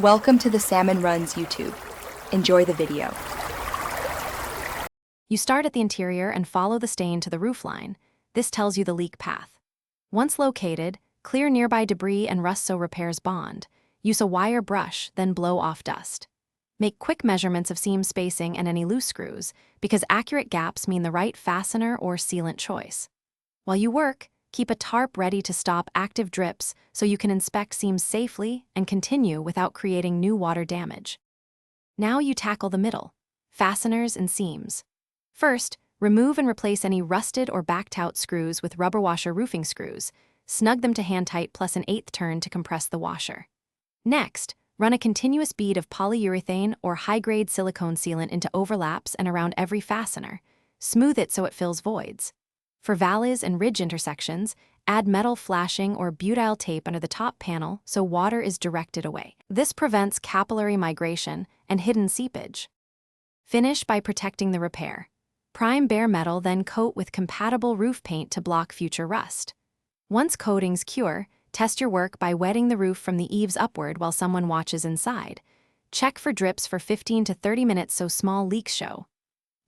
Welcome to the Salmon Runs YouTube. Enjoy the video. You start at the interior and follow the stain to the roofline. This tells you the leak path. Once located, clear nearby debris and rust so repairs bond. Use a wire brush, then blow off dust. Make quick measurements of seam spacing and any loose screws, because accurate gaps mean the right fastener or sealant choice. While you work, keep a tarp ready to stop active drips so you can inspect seams safely and continue without creating new water damage. Now you tackle the middle, fasteners and seams. First, remove and replace any rusted or backed-out screws with rubber washer roofing screws. Snug them to hand tight plus an 1/8 turn to compress the washer. Next, run a continuous bead of polyurethane or high-grade silicone sealant into overlaps and around every fastener. Smooth it so it fills voids. For valleys and ridge intersections, add metal flashing or butyl tape under the top panel so water is directed away. This prevents capillary migration and hidden seepage. Finish by protecting the repair. Prime bare metal, then coat with compatible roof paint to block future rust. Once coatings cure, test your work by wetting the roof from the eaves upward while someone watches inside. Check for drips for 15 to 30 minutes so small leaks show.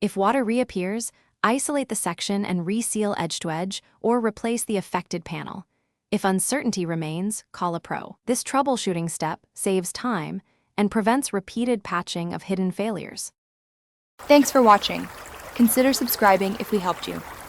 If water reappears, isolate the section and reseal edge to edge or replace the affected panel. If uncertainty remains, call a pro. This troubleshooting step saves time and prevents repeated patching of hidden failures. Thanks for watching. Consider subscribing if we helped you.